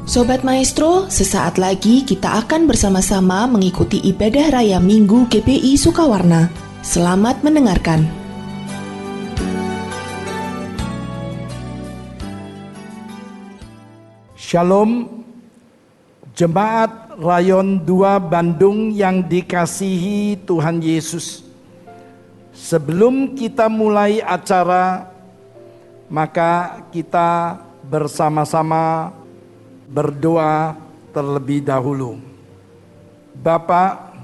Sobat Maestro, sesaat lagi kita akan bersama-sama mengikuti ibadah raya Minggu GBI Sukawarna. Selamat mendengarkan. Shalom, Jemaat Rayon 2 Bandung yang dikasihi Tuhan Yesus. Sebelum kita mulai acara, maka kita bersama-sama berdoa terlebih dahulu. Bapak,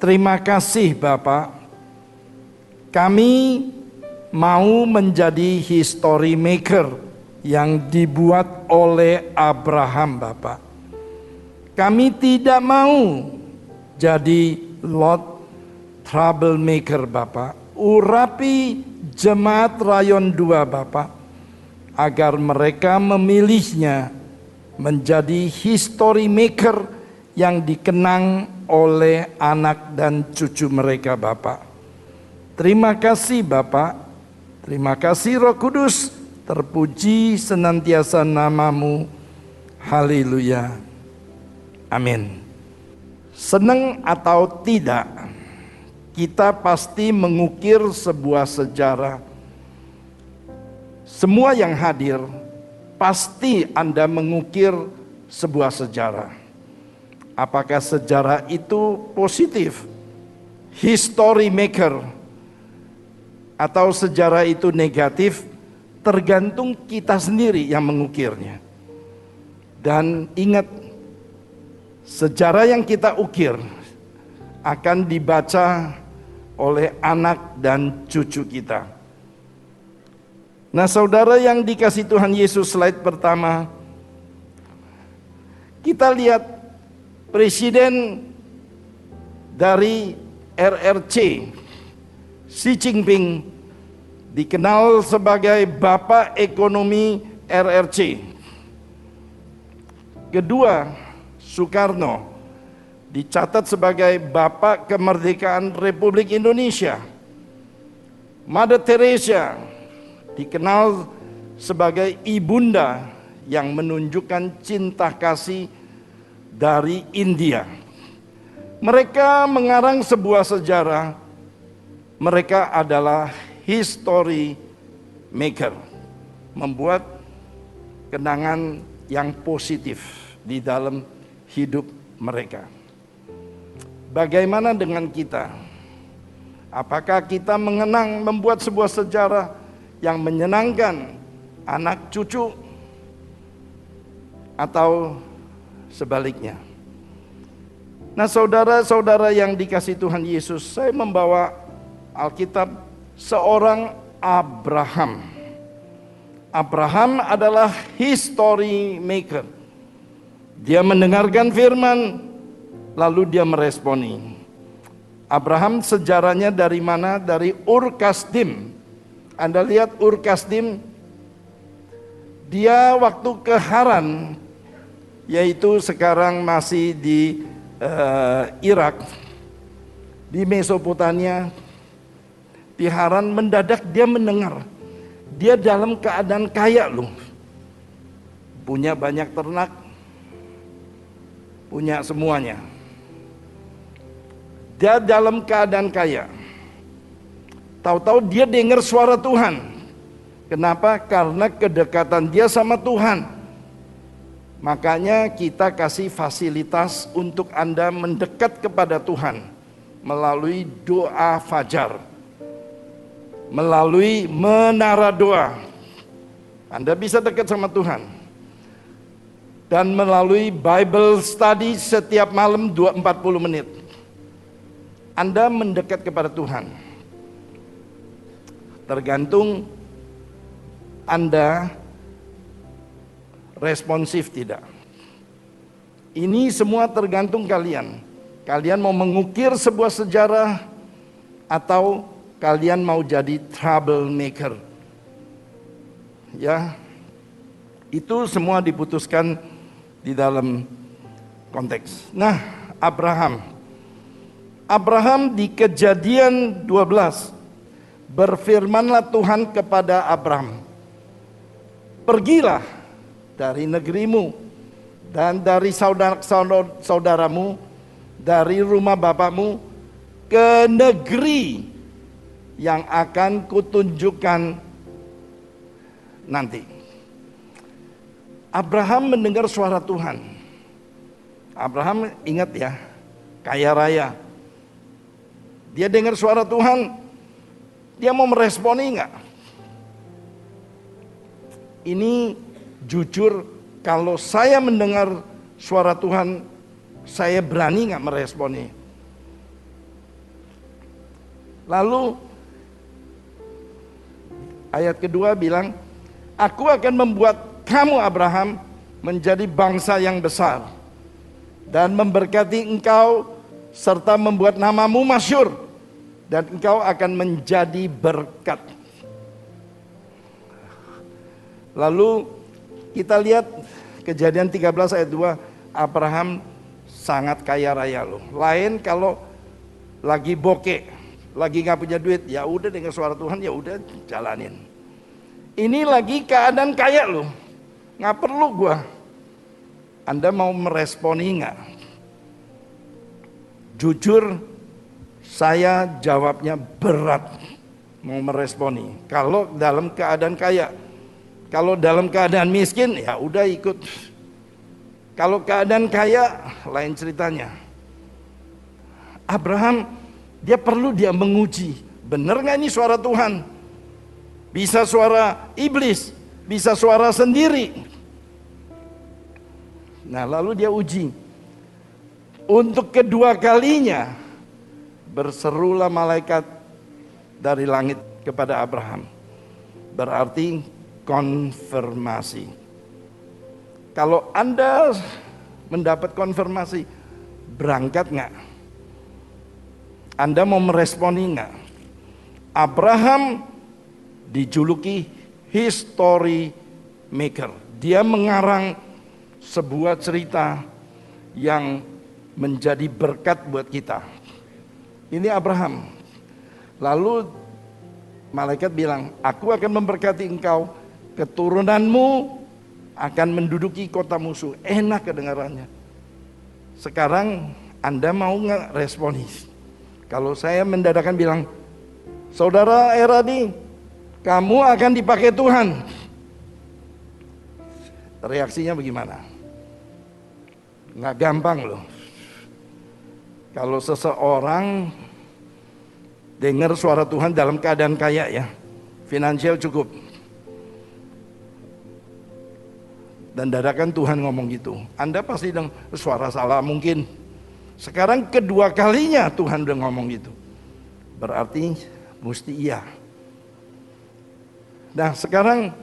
terima kasih Bapak. Kami mau menjadi history maker yang dibuat oleh Abraham Bapak. Kami tidak mau jadi lot troublemaker Bapak. Urapi jemaat Rayon 2 Bapak, agar mereka memilihnya menjadi history maker yang dikenang oleh anak dan cucu mereka Bapak. Terima kasih Bapak, terima kasih Roh Kudus, terpuji senantiasa namamu, haleluya, amin. Senang atau tidak, kita pasti mengukir sebuah sejarah. Semua yang hadir, pasti Anda mengukir sebuah sejarah. Apakah sejarah itu positif, history maker, atau sejarah itu negatif, tergantung kita sendiri yang mengukirnya. Dan ingat, sejarah yang kita ukir akan dibaca oleh anak dan cucu kita. Nah saudara yang dikasih Tuhan Yesus, slide pertama. Kita lihat presiden dari RRC, Xi Jinping, dikenal sebagai Bapak Ekonomi RRC. Kedua, Soekarno, dicatat sebagai Bapak Kemerdekaan Republik Indonesia. Mother Teresa, dikenal sebagai ibunda yang menunjukkan cinta kasih dari India. Mereka mengarang sebuah sejarah. Mereka adalah history maker, membuat kenangan yang positif di dalam hidup mereka. Bagaimana dengan kita? Apakah kita mengenang, membuat sebuah sejarah yang menyenangkan anak cucu, atau sebaliknya? Nah saudara-saudara yang dikasih Tuhan Yesus, saya membawa Alkitab seorang Abraham. Abraham adalah history maker. Dia mendengarkan firman, lalu dia meresponi. Abraham sejarahnya dari mana? Dari Ur Kasdim. Anda lihat Ur Kasdim, dia waktu ke Haran, yaitu sekarang masih di Irak, di Mesopotamia, di Haran, mendadak dia mendengar, dia dalam keadaan kaya loh, punya banyak ternak, punya semuanya. Dia dalam keadaan kaya. Tahu-tahu dia dengar suara Tuhan. Kenapa? Karena kedekatan dia sama Tuhan. Makanya kita kasih fasilitas untuk Anda mendekat kepada Tuhan melalui doa fajar, melalui menara doa. Anda bisa dekat sama Tuhan. Dan melalui Bible study setiap malam 40 menit. Anda mendekat kepada Tuhan. Tergantung Anda responsif tidak. Ini semua tergantung kalian. Kalian mau mengukir sebuah sejarah atau kalian mau jadi troublemaker. Ya, itu semua diputuskan di dalam konteks. Nah, Abraham di Kejadian 12, berfirmanlah Tuhan kepada Abraham, pergilah dari negerimu, dan dari saudaramu, dari rumah bapakmu, ke negeri yang akan kutunjukkan nanti. Abraham mendengar suara Tuhan. Abraham ingat ya, kaya raya. Dia dengar suara Tuhan, dia mau meresponi enggak? Ini jujur, kalau saya mendengar suara Tuhan, saya berani enggak meresponi? Lalu ayat kedua bilang, aku akan membuat kamu Abraham menjadi bangsa yang besar dan memberkati engkau serta membuat namamu masyhur dan engkau akan menjadi berkat. Lalu kita lihat Kejadian 13 ayat 2, Abraham sangat kaya raya loh. Lain kalau lagi bokeh, lagi nggak punya duit, ya udah dengar suara Tuhan, ya udah jalanin. Ini lagi keadaan kaya loh, nggak perlu gua. Anda mau meresponi nggak? Jujur, saya jawabnya berat mau meresponi. Kalau dalam keadaan kaya, kalau dalam keadaan miskin, ya udah ikut. Kalau keadaan kaya, lain ceritanya. Abraham, dia perlu menguji, benar nggak ini suara Tuhan? Bisa suara iblis, bisa suara sendiri. Nah, lalu dia uji. Untuk kedua kalinya, berserulah malaikat dari langit kepada Abraham. Berarti konfirmasi. Kalau Anda mendapat konfirmasi, berangkat nggak? Anda mau meresponi nggak? Abraham dijuluki history maker. Dia mengarang sebuah cerita yang menjadi berkat buat kita. Ini Abraham. Lalu malaikat bilang, aku akan memberkati engkau, keturunanmu akan menduduki kota musuh. Enak kedengarannya. Sekarang Anda mau nggak responi? Kalau saya mendadakan bilang, saudara Eradi, kamu akan dipakai Tuhan. Reaksinya bagaimana? Nggak gampang loh. Kalau seseorang dengar suara Tuhan dalam keadaan kaya ya, finansial cukup, dan dadakan Tuhan ngomong gitu, Anda pasti dengar suara salah mungkin. Sekarang kedua kalinya Tuhan udah ngomong gitu, berarti mesti iya. Nah sekarang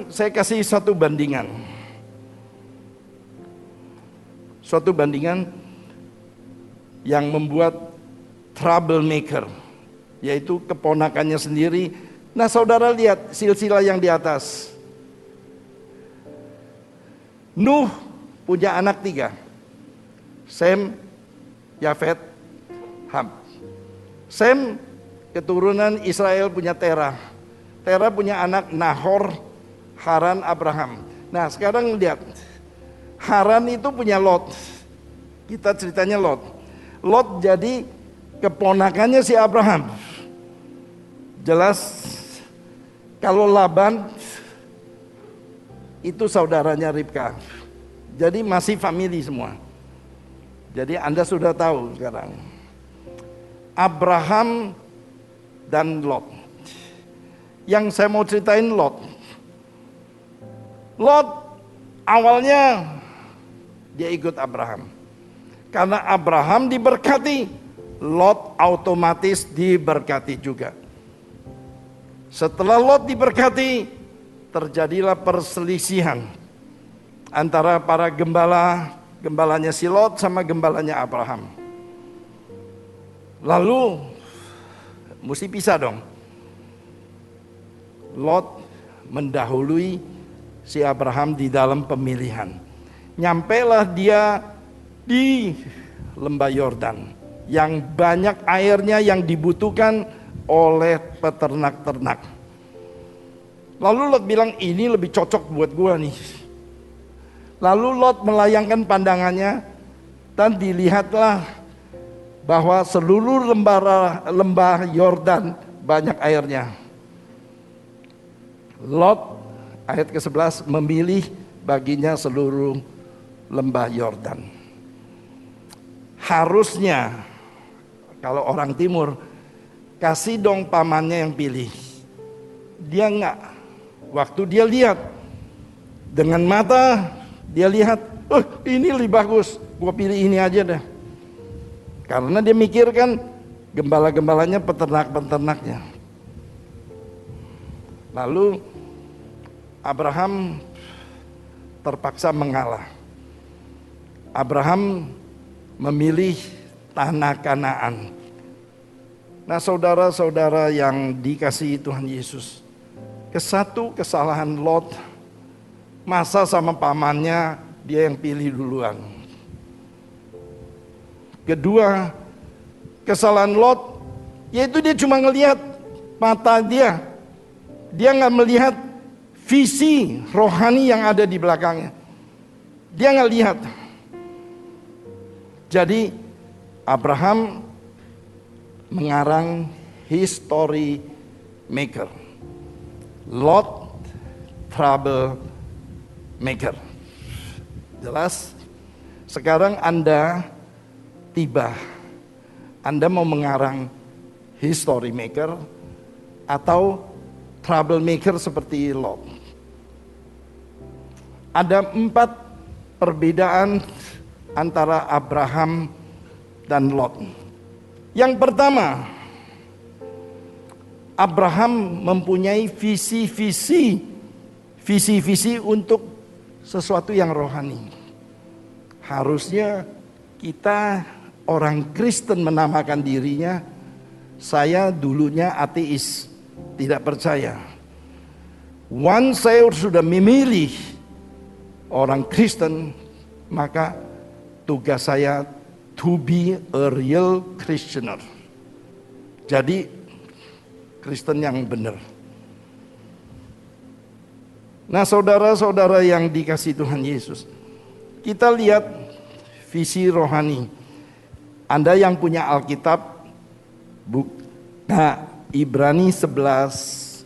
saya kasih satu bandingan. Suatu bandingan yang membuat troublemaker, yaitu keponakannya sendiri. Nah saudara lihat silsilah yang di atas. Nuh punya anak 3. Sem, Yafet, Ham. Sem keturunan Israel punya Terah. Terah punya anak Nahor, Haran, Abraham. Nah sekarang lihat, Haran itu punya Lot. Kita ceritanya Lot. Lot jadi keponakannya si Abraham. Jelas kalau Laban itu saudaranya Ribka. Jadi masih family semua. Jadi Anda sudah tahu sekarang. Abraham dan Lot. Yang saya mau ceritain Lot. Lot awalnya dia ikut Abraham. Karena Abraham diberkati, Lot otomatis diberkati juga. Setelah Lot diberkati, terjadilah perselisihan antara para gembalanya si Lot sama gembalanya Abraham. Lalu mesti pisah dong. Lot mendahului si Abraham di dalam pemilihan. Nyampailah dia di lembah Yordan yang banyak airnya yang dibutuhkan oleh peternak-ternak. Lalu Lot bilang, ini lebih cocok buat gua nih. Lalu Lot melayangkan pandangannya dan dilihatlah bahwa seluruh lembah Yordan banyak airnya. Lot, ayat ke-11, memilih baginya seluruh lembah Yordan. Harusnya kalau orang timur, kasih dong pamannya yang pilih. Dia enggak. Waktu dia lihat dengan mata, dia lihat, ini lebih bagus, gua pilih ini aja deh. Karena dia mikirkan gembala-gembalanya peternak-peternaknya. Lalu Abraham terpaksa mengalah. Abraham memilih tanah Kanaan. Nah, saudara-saudara yang dikasihi Tuhan Yesus, kesatu kesalahan Lot, masa sama pamannya dia yang pilih duluan. Kedua, kesalahan Lot, yaitu dia cuma ngelihat mata dia. Dia nggak melihat visi rohani yang ada di belakangnya. Dia nggak lihat. Jadi Abraham mengarang history maker. Lot trouble maker. Jelas? Sekarang Anda tiba. Anda mau mengarang history maker atau troublemaker seperti Lot. Ada 4 perbedaan antara Abraham dan Lot. Yang pertama, Abraham mempunyai visi-visi untuk sesuatu yang rohani. Harusnya kita orang Kristen menamakan dirinya, saya dulunya ateis, tidak percaya. Once saya sudah memilih orang Kristen, maka tugas saya to be a real Christianer. Jadi Kristen yang benar. Nah, saudara-saudara yang dikasihi Tuhan Yesus, kita lihat visi rohani. Anda yang punya Alkitab, Ibrani 11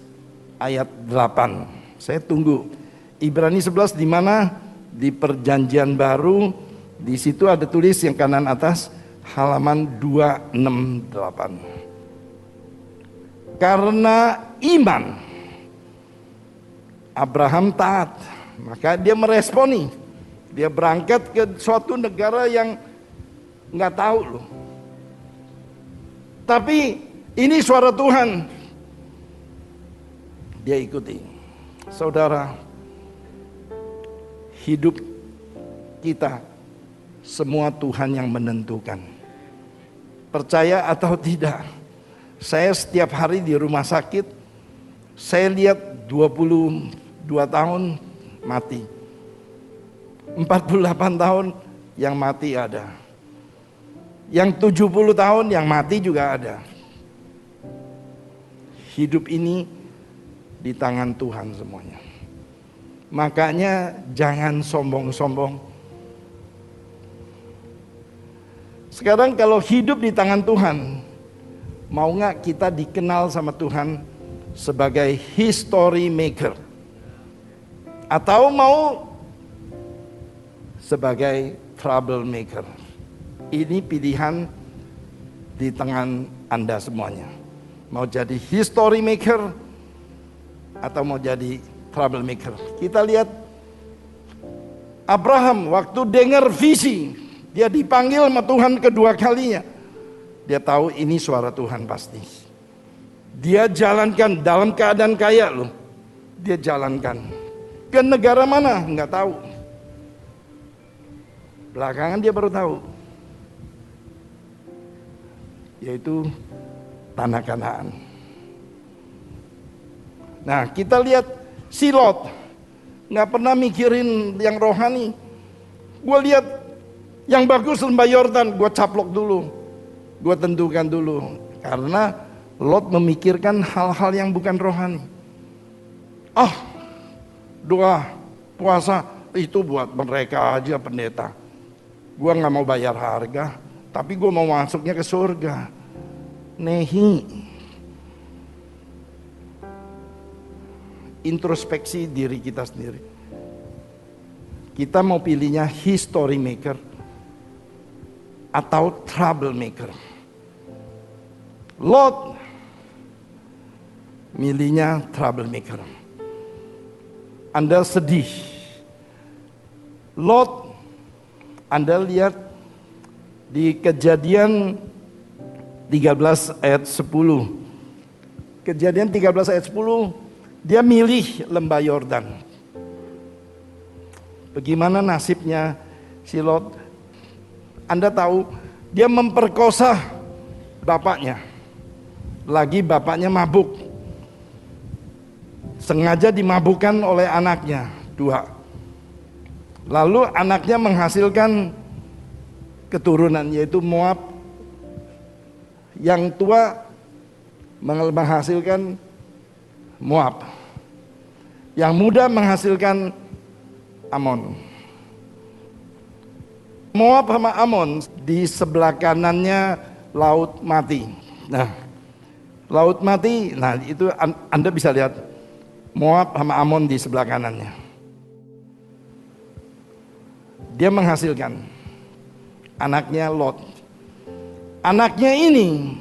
ayat 8. Saya tunggu. Ibrani 11 di mana? Di Perjanjian Baru. Di situ ada tulis yang kanan atas, halaman 268. Karena iman Abraham taat, maka dia meresponi. Dia berangkat ke suatu negara yang nggak tahu loh. Tapi ini suara Tuhan. Dia ikuti. Saudara, hidup kita semua Tuhan yang menentukan. Percaya atau tidak, saya setiap hari di rumah sakit, saya lihat 22 tahun mati, 48 tahun yang mati ada, yang 70 tahun yang mati juga ada. Hidup ini di tangan Tuhan semuanya. Makanya jangan sombong-sombong. Sekarang kalau hidup di tangan Tuhan, mau gak kita dikenal sama Tuhan sebagai history maker? Atau mau sebagai troublemaker? Ini pilihan di tangan Anda semuanya. Mau jadi history maker atau mau jadi troublemaker? Kita lihat Abraham waktu dengar visi, dia dipanggil sama Tuhan kedua kalinya. Dia tahu ini suara Tuhan pasti. Dia jalankan dalam keadaan kaya loh. Dia jalankan. Ke negara mana? Enggak tahu. Belakangan dia baru tahu. Yaitu tanah Kanaan. Nah, kita lihat si Lot. Enggak pernah mikirin yang rohani. Gue lihat yang bagus lembah Yordan, gue caplok dulu, gue tentukan dulu. Karena Lot memikirkan hal-hal yang bukan rohani. Doa, puasa, itu buat mereka aja pendeta. Gua nggak mau bayar harga, tapi gua mau masuknya ke surga. Nehi. Introspeksi diri kita sendiri. Kita mau pilihnya history maker atau troublemaker. Lot milihnya troublemaker. Anda sedih. Lot, Anda lihat di Kejadian 13 ayat 10. Kejadian 13 ayat 10, dia milih lembah Yordan. Bagaimana nasibnya si Lot? Anda tahu, dia memperkosa bapaknya. Lagi bapaknya mabuk. Sengaja dimabukkan oleh anaknya, 2. Lalu anaknya menghasilkan keturunan, yaitu Moab. Yang tua menghasilkan Moab. Yang muda menghasilkan Amon. Moab sama Amon di sebelah kanannya Laut Mati. Nah, Laut Mati, nah itu Anda bisa lihat Moab sama Amon di sebelah kanannya. Dia menghasilkan anaknya Lot. Anaknya ini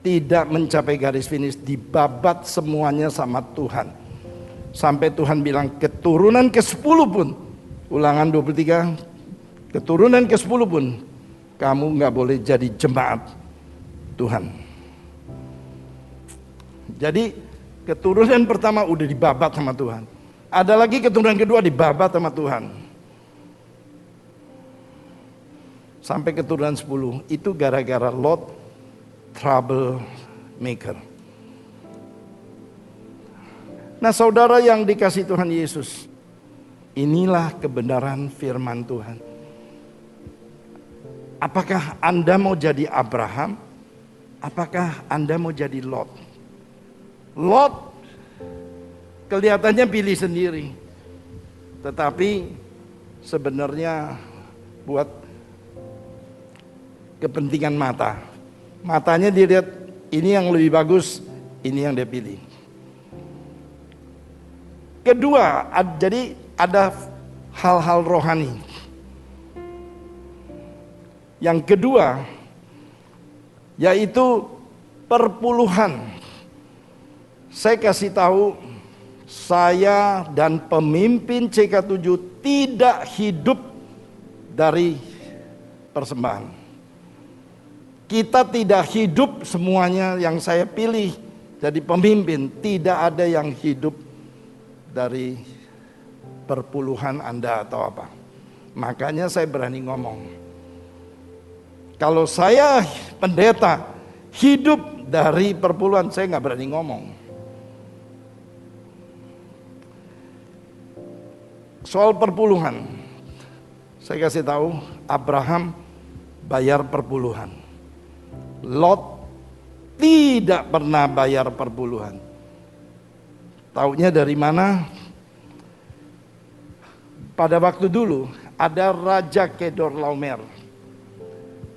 tidak mencapai garis finish, dibabat semuanya sama Tuhan. Sampai Tuhan bilang keturunan ke-10 pun, Ulangan 23, keturunan ke-10 pun kamu gak boleh jadi jemaat Tuhan. Jadi keturunan pertama udah dibabat sama Tuhan. Ada lagi keturunan kedua dibabat sama Tuhan. Sampai keturunan 10, itu gara-gara Lot troublemaker. Nah saudara yang dikasih Tuhan Yesus, inilah kebenaran firman Tuhan. Apakah Anda mau jadi Abraham? Apakah Anda mau jadi Lot? Lot kelihatannya pilih sendiri, tetapi sebenarnya buat kepentingan mata. Matanya dilihat ini yang lebih bagus, ini yang dia pilih. Kedua, jadi ada hal-hal rohani. Yang kedua, yaitu perpuluhan. Saya kasih tahu, saya dan pemimpin CK7 tidak hidup dari persembahan. Kita tidak hidup semuanya yang saya pilih jadi pemimpin. Tidak ada yang hidup dari perpuluhan Anda atau apa. Makanya saya berani ngomong. Kalau saya pendeta hidup dari perpuluhan, saya nggak berani ngomong. Soal perpuluhan, saya kasih tahu, Abraham bayar perpuluhan. Lot tidak pernah bayar perpuluhan. Taunya dari mana? Pada waktu dulu ada Raja Kedorlaomer.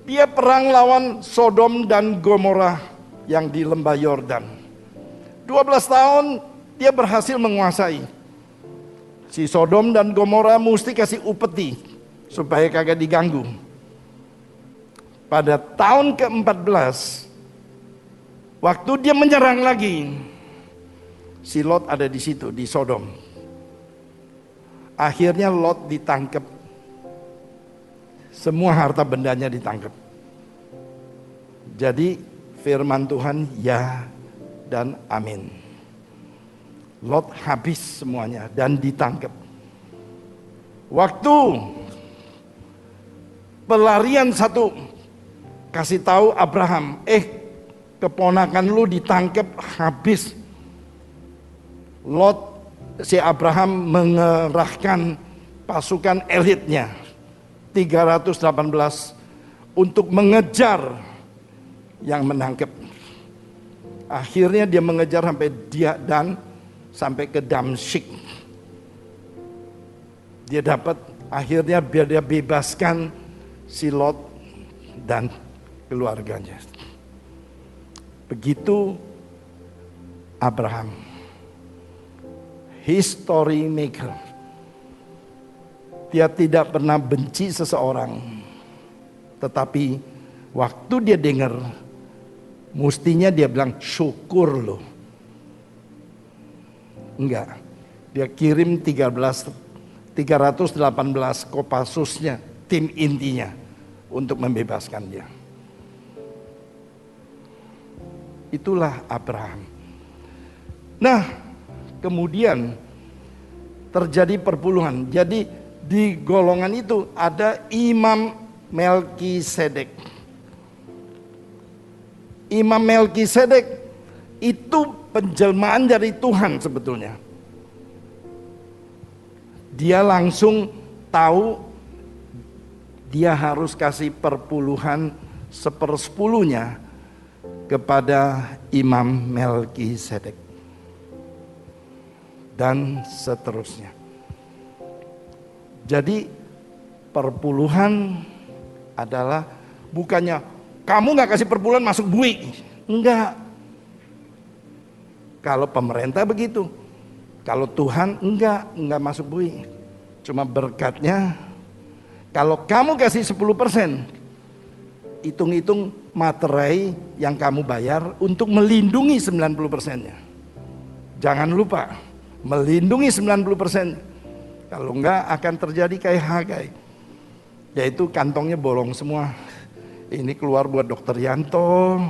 Dia perang lawan Sodom dan Gomora yang di lembah Yordan. 12 tahun dia berhasil menguasai. Si Sodom dan Gomora mesti kasih upeti supaya kagak diganggu. Pada tahun ke-14, waktu dia menyerang lagi, si Lot ada di situ, di Sodom. Akhirnya Lot ditangkap. Semua harta bendanya ditangkap. Jadi firman Tuhan ya dan amin. Lot habis semuanya dan ditangkap. Waktu pelarian satu, kasih tahu Abraham, keponakan lu ditangkap habis. Lot, si Abraham mengerahkan pasukan elitnya 318 untuk mengejar yang menangkap. Akhirnya dia mengejar sampai dia dan sampai ke Damsyik. Dia dapat, akhirnya biar dia bebaskan si Lot dan keluarganya. Begitu Abraham, history maker. Dia tidak pernah benci seseorang, tetapi waktu dia dengar, mestinya dia bilang syukur loh. Enggak, dia kirim 318 Kopassusnya, tim intinya, untuk membebaskan dia. Itulah Abraham. Nah, kemudian terjadi perpuluhan. Jadi di golongan itu ada Imam Melkisedek. Imam Melkisedek itu penjelmaan dari Tuhan sebetulnya. Dia langsung tahu dia harus kasih perpuluhan 1/10-nya kepada Imam Melkisedek. Dan seterusnya. Jadi perpuluhan adalah bukannya kamu gak kasih perpuluhan masuk bui. Enggak. Kalau pemerintah begitu. Kalau Tuhan enggak masuk bui. Cuma berkatnya, kalau kamu kasih 10%, hitung-hitung materai yang kamu bayar untuk melindungi 90%-nya. Jangan lupa, melindungi 90%. Kalau enggak akan terjadi kayak Hagai. Yaitu kantongnya bolong semua. Ini keluar buat Dokter Yanto,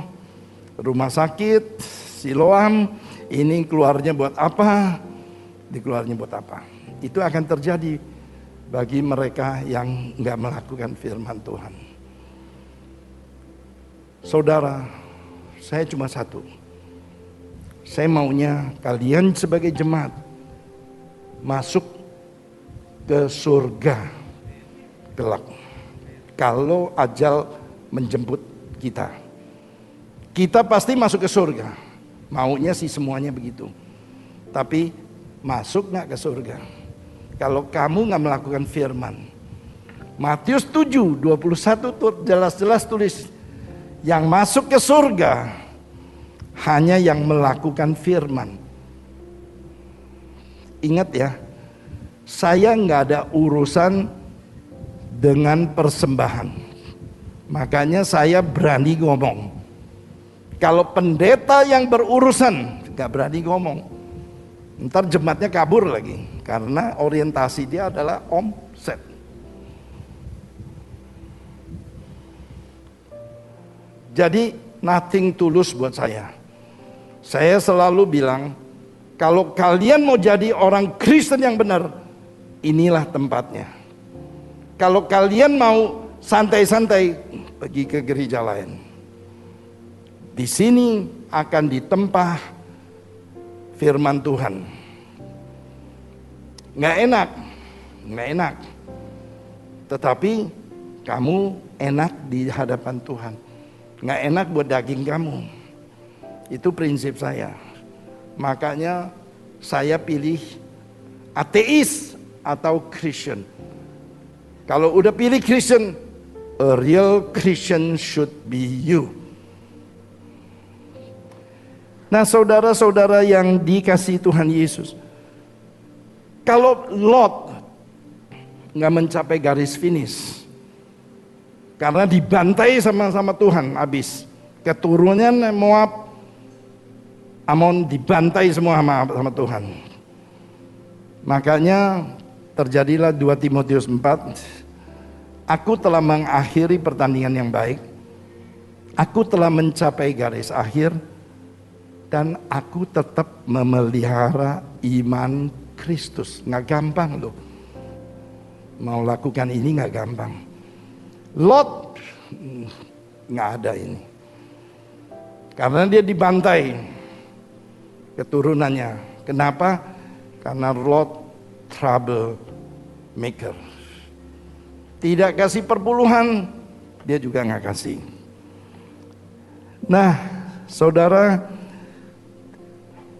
rumah sakit, Siloam, ini keluarnya buat apa? Dikeluarnya buat apa? Itu akan terjadi bagi mereka yang enggak melakukan firman Tuhan. Saudara, saya cuma satu. Saya maunya kalian sebagai jemaat masuk ke surga kelak. Kalau ajal menjemput kita. Kita pasti masuk ke surga. Maunya sih semuanya begitu. Tapi masuk gak ke surga? Kalau kamu gak melakukan firman. Matius 7:21 jelas-jelas tulis. Yang masuk ke surga hanya yang melakukan firman. Ingat ya, saya gak ada urusan dengan persembahan. Makanya saya berani ngomong. Kalau pendeta yang berurusan gak berani ngomong. Ntar jemaatnya kabur lagi. Karena orientasi dia adalah omset. Jadi nothing tulus buat saya. Saya selalu bilang, kalau kalian mau jadi orang Kristen yang benar, inilah tempatnya. Kalau kalian mau santai-santai, pergi ke gereja lain. Di sini akan ditempah firman Tuhan. Nggak enak. Tetapi kamu enak di hadapan Tuhan. Nggak enak buat daging kamu. Itu prinsip saya. Makanya saya pilih ateis atau Christian. Kalau udah pilih Christian, a real Christian should be you. Nah, saudara-saudara yang dikasihi Tuhan Yesus, kalau Lot nggak mencapai garis finish, karena dibantai sama Tuhan habis, keturunan Moab, Amon dibantai semua sama Tuhan. Makanya terjadilah 2 Timotius 4. Aku telah mengakhiri pertandingan yang baik. Aku telah mencapai garis akhir. Dan aku tetap memelihara iman Kristus. Nggak gampang loh. Mau lakukan ini nggak gampang. Lot nggak ada ini. Karena dia dibantai keturunannya. Kenapa? Karena Lot trouble maker. Tidak kasih perpuluhan, dia juga nggak kasih. Nah, saudara,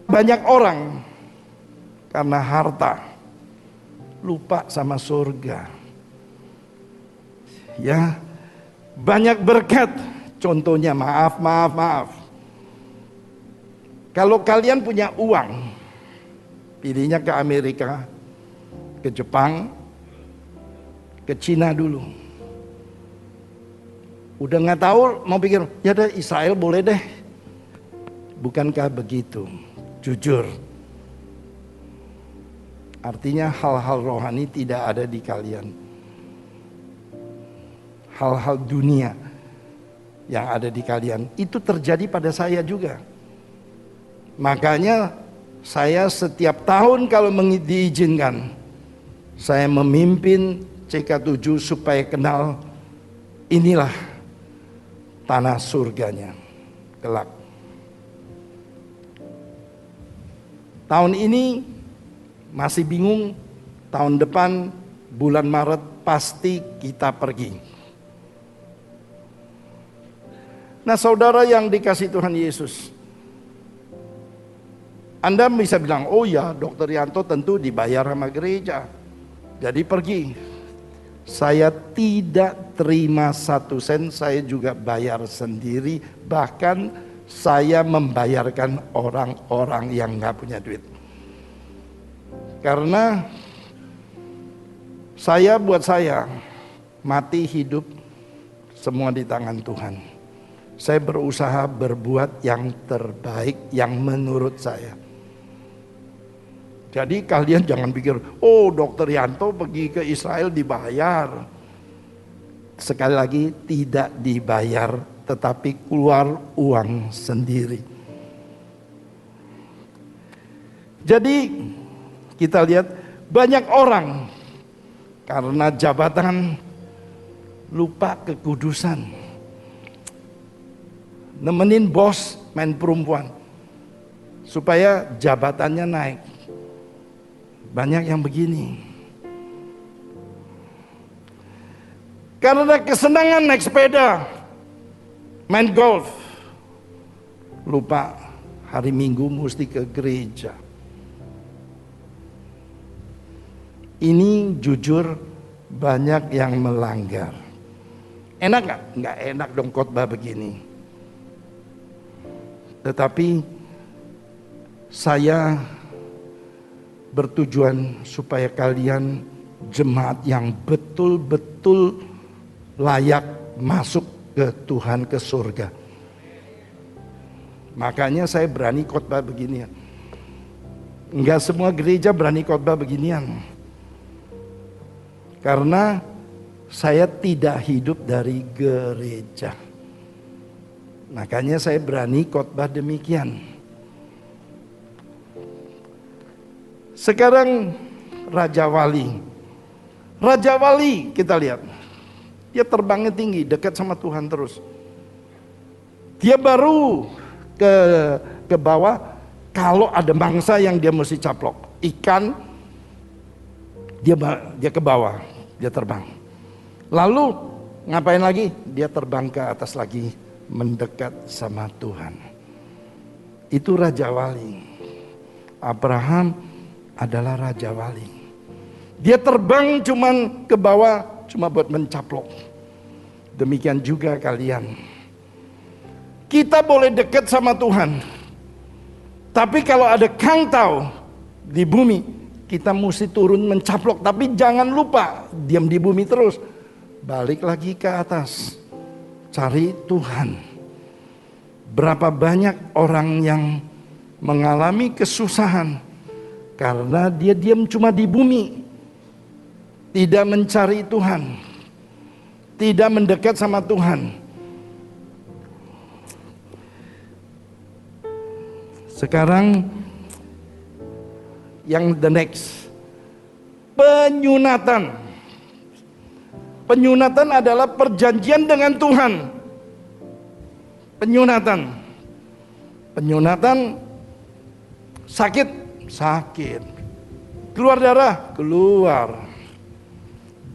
banyak orang karena harta lupa sama surga. Ya, banyak berkat. Contohnya maaf. Kalau kalian punya uang, pilihnya ke Amerika, ke Jepang, ke Cina dulu. Udah nggak tahu, mau pikir, ya deh Israel boleh deh. Bukankah begitu? Jujur. Artinya hal-hal rohani tidak ada di kalian. Hal-hal dunia yang ada di kalian. Itu terjadi pada saya juga. Makanya saya setiap tahun kalau diizinkan, saya memimpin CK7 supaya kenal inilah tanah surganya kelak. Tahun ini masih bingung, tahun depan bulan Maret pasti kita pergi. Nah saudara yang dikasih Tuhan Yesus, Anda bisa bilang, oh ya Dr. Yanto tentu dibayar sama gereja, jadi pergi. Saya tidak terima 1 sen, saya juga bayar sendiri. Bahkan saya membayarkan orang-orang yang gak punya duit. Karena buat saya, mati hidup semua di tangan Tuhan. Saya berusaha berbuat yang terbaik yang menurut saya. Jadi kalian jangan pikir, oh Dr. Yanto pergi ke Israel dibayar. Sekali lagi tidak dibayar, tetapi keluar uang sendiri. Jadi kita lihat banyak orang karena jabatan lupa kekudusan. Nemenin bos main perempuan supaya jabatannya naik. Banyak yang begini. Karena kesenangan naik sepeda, main golf, lupa hari Minggu mesti ke gereja. Ini jujur banyak yang melanggar. Enak gak? Nggak enak dong khotbah begini. Tetapi saya bertujuan supaya kalian jemaat yang betul-betul layak masuk ke Tuhan, ke surga. Makanya saya berani khotbah beginian. Enggak semua gereja berani khotbah beginian. Karena saya tidak hidup dari gereja. Makanya saya berani khotbah demikian. Sekarang Raja Wali. Raja Wali kita lihat. Dia terbangnya tinggi, dekat sama Tuhan terus. Dia baru ke bawah kalau ada mangsa yang dia mesti caplok. Ikan, dia ke bawah, dia terbang. Lalu ngapain lagi? Dia terbang ke atas lagi, mendekat sama Tuhan. Itu Raja Wali. Abraham adalah Raja Wali. Dia terbang cuman ke bawah, cuma buat mencaplok. Demikian juga kalian. Kita boleh dekat sama Tuhan. Tapi kalau ada kangtau di bumi, kita mesti turun mencaplok. Tapi jangan lupa, diam di bumi terus. Balik lagi ke atas. Cari Tuhan. Berapa banyak orang yang mengalami kesusahan karena dia diam cuma di bumi, tidak mencari Tuhan, tidak mendekat sama Tuhan. Sekarang yang the next, penyunatan. Penyunatan adalah perjanjian dengan Tuhan. Penyunatan sakit. Keluar darah, keluar.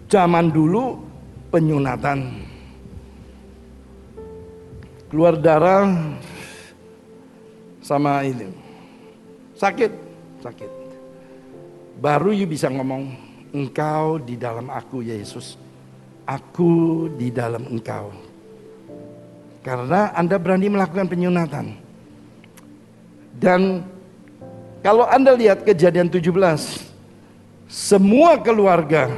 Zaman dulu penyunatan, keluar darah sama ini, sakit. Baru you bisa ngomong, Engkau di dalam aku, Yesus. Aku di dalam Engkau. Karena Anda berani melakukan penyunatan. Dan kalau Anda lihat Kejadian 17, semua keluarga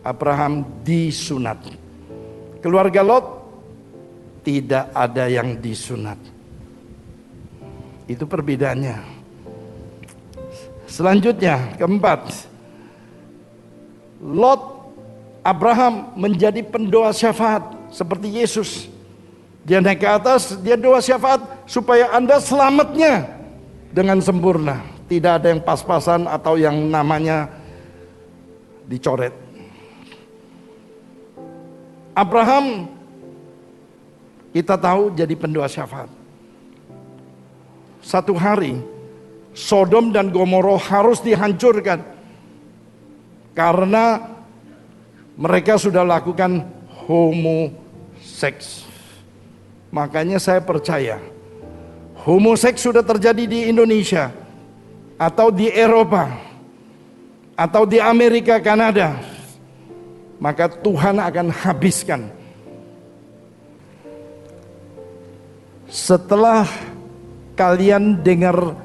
Abraham disunat. Keluarga Lot tidak ada yang disunat. Itu perbedaannya. Selanjutnya, keempat, Lot, Abraham menjadi pendoa syafaat seperti Yesus. Dia naik ke atas, dia doa syafaat supaya Anda selamatnya dengan sempurna. Tidak ada yang pas-pasan atau yang namanya dicoret. Abraham kita tahu jadi pendoa syafaat. Satu hari Sodom dan Gomora harus dihancurkan karena mereka sudah lakukan homoseks. Makanya saya percaya homoseks sudah terjadi di Indonesia atau di Eropa atau di Amerika, Kanada, maka Tuhan akan habiskan. Setelah kalian dengar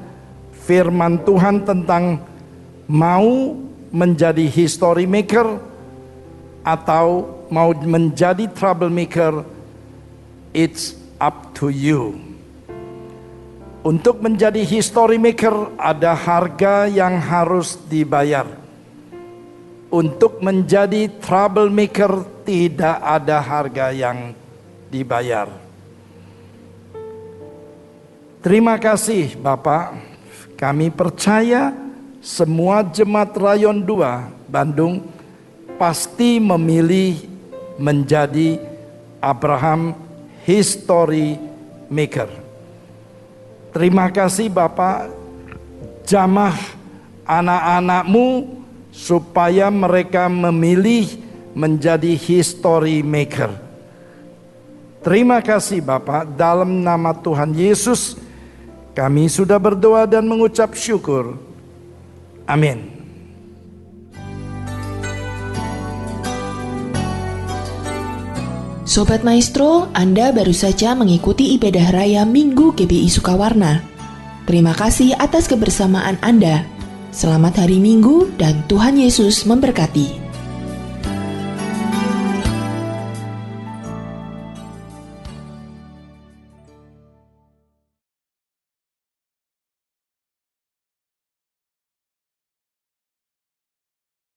firman Tuhan tentang mau menjadi history maker atau mau menjadi troublemaker, it's up to you. Untuk menjadi history maker ada harga yang harus dibayar. Untuk menjadi troublemaker tidak ada harga yang dibayar. Terima kasih Bapak. Kami percaya semua jemaat Rayon 2 Bandung pasti memilih menjadi Abraham history maker. Terima kasih Bapak, jamah anak-anakmu supaya mereka memilih menjadi history maker. Terima kasih Bapak, dalam nama Tuhan Yesus kami sudah berdoa dan mengucap syukur. Amin. Sobat Maestro, Anda baru saja mengikuti ibadah raya Minggu GBI Sukawarna. Terima kasih atas kebersamaan Anda. Selamat hari Minggu dan Tuhan Yesus memberkati.